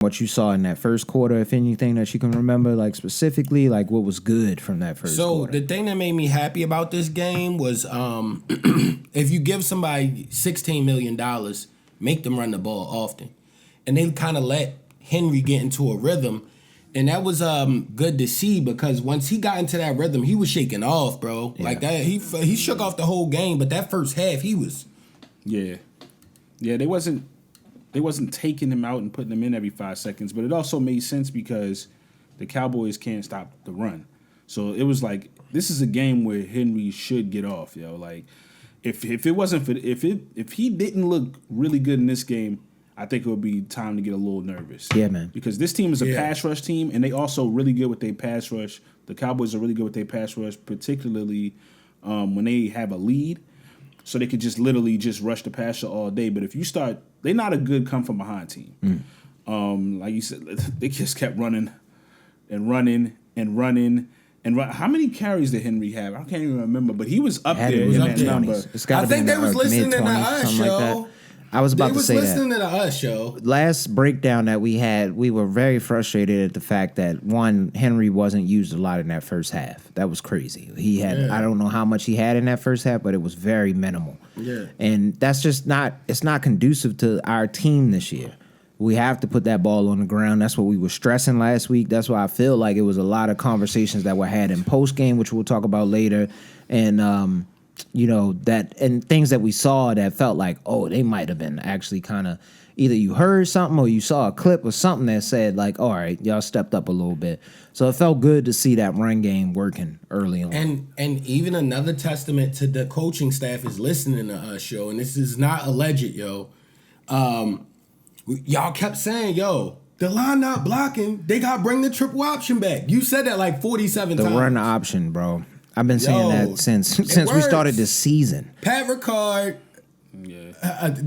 what you saw in that first quarter, if anything that you can remember, like specifically, like what was good from that first quarter? So the thing that made me happy about this game was if you give somebody $16 million, make them run the ball often. And they kind of let Henry get into a rhythm. And that was good to see because once he got into that rhythm, he was shaking off, bro. Yeah. Like that, he shook off the whole game. But that first half, he was. Yeah, they wasn't taking him out and putting him in every 5 seconds. But it also made sense because the Cowboys can't stop the run. So it was like this is a game where Henry should get off, yo. Like if it wasn't for if he didn't look really good in this game, I think it would be time to get a little nervous. Yeah, man. Because this team is a pass rush team, and they also really good with their pass rush. The Cowboys are really good with their pass rush, particularly when they have a lead. So they could just literally just rush the passer all day. But if you start, they're not a good come from behind team. Like you said, they just kept running and running and running. How many carries did Henry have? I can't even remember, but he was up there in that number. I think they was listening to us, yo. I was about to say that. They was listening to us, yo. Last breakdown that we had, we were very frustrated at the fact that, one, Henry wasn't used a lot in that first half. That was crazy. He had, I don't know how much he had in that first half, but it was very minimal. Yeah. And that's just it's not conducive to our team this year. We have to put that ball on the ground. That's what we were stressing last week. That's why I feel like it was a lot of conversations that were had in post game, which we'll talk about later. And, that and things that we saw that felt like, oh, they might have been actually kind of either you heard something or you saw a clip or something that said like, all right, y'all stepped up a little bit. So it felt good to see that run game working early on. And even another testament to the coaching staff is listening to us, yo. And this is not alleged, yo. Y'all kept saying, yo, the line not blocking. They got to bring the triple option back. You said that like 47 times. The run option, bro. I've been saying that since we started this season. Pat Ricard,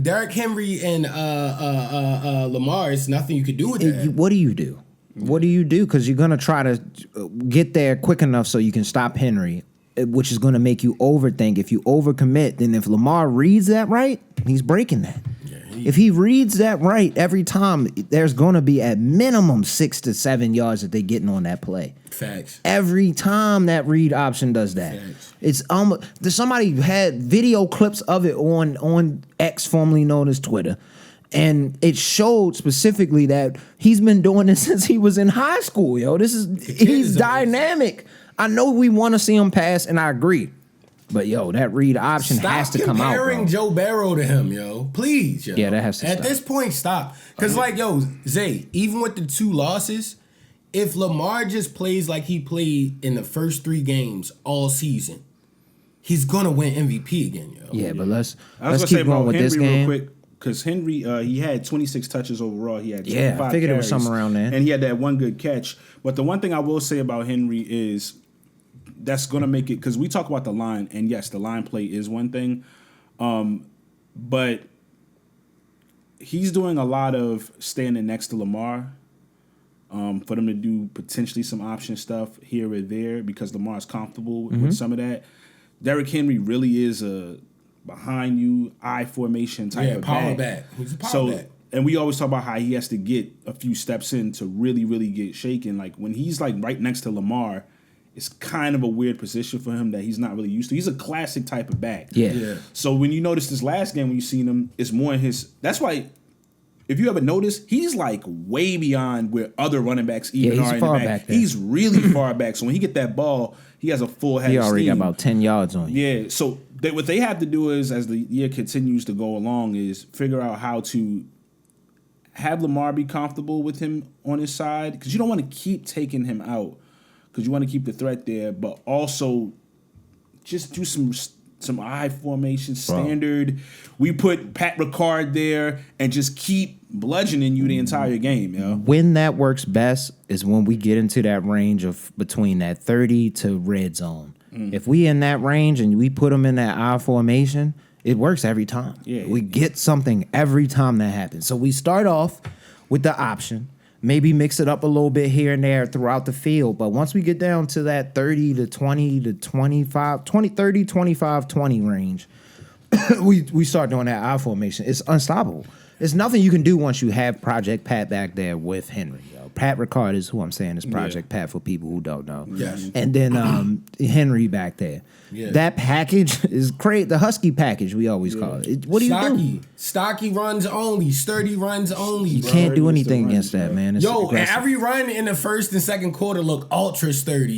Derrick Henry, and Lamar. It's nothing you could do with that. What do you do? What do you do? Because you're gonna try to get there quick enough so you can stop Henry, which is gonna make you overthink. If you overcommit, then if Lamar reads that right, he's breaking that. If he reads that right every time, there's going to be at minimum 6 to 7 yards that they're getting on that play. Facts. Every time that read option does that. Facts. It's somebody had video clips of it on X, formerly known as Twitter, and it showed specifically that he's been doing this since he was in high school, yo. He's dynamic. I know we want to see him pass, and I agree. But, yo, that read option has to come out, Stop comparing Joe Burrow to him, yo. Please, yo. Yeah, that has to stop. At this point, stop. Because, Zay, even with the 2 losses, if Lamar just plays like he played in the first 3 games all season, he's going to win MVP again, yo. Yeah, but let's keep going with this game. Real quick, because Henry, he had 26 touches overall. He had 25 I figured carries, it was something around there. And he had that one good catch. But the one thing I will say about Henry is that's going to make it, because we talk about the line, and yes, the line play is one thing, but he's doing a lot of standing next to Lamar for them to do potentially some option stuff here or there because Lamar's comfortable with some of that. Derrick Henry really is a behind you, I formation type of power back. He's a power back. And we always talk about how he has to get a few steps in to really, really get shaken. Like when he's like right next to Lamar, it's kind of a weird position for him that he's not really used to. He's a classic type of back. Yeah. So when you notice this last game when you seen him, it's more in his. That's why, if you ever notice, he's like way beyond where other running backs even are in the back. He's really far back. So when he get that ball, he has a full head of steam. He already got about 10 yards on you. Yeah. So what they have to do is, as the year continues to go along, is figure out how to have Lamar be comfortable with him on his side, because you don't want to keep taking him out, because you want to keep the threat there, but also just do some I formation standard. We put Pat Ricard there and just keep bludgeoning you the entire game, yo. When that works best is when we get into that range of between that 30 to red zone. If we in that range and we put them in that I formation, it works every time. Yeah. We get something every time that happens. So we start off with the option. Maybe mix it up a little bit here and there throughout the field. But once we get down to that 30 to 20 to 25, 20, 30, 25, 20 range, we start doing that I formation. It's unstoppable. There's nothing you can do once you have Project Pat back there with Henry. Yo. Pat Ricard is who I'm saying is Project Pat for people who don't know. Yes. And then Henry back there. Yeah. That package is great. The Husky package, we always call it. What do you do? Stocky runs only, sturdy runs only. You can't do anything against that, man. It's Yo, and aggressive. every run in the first and second quarter look ultra sturdy.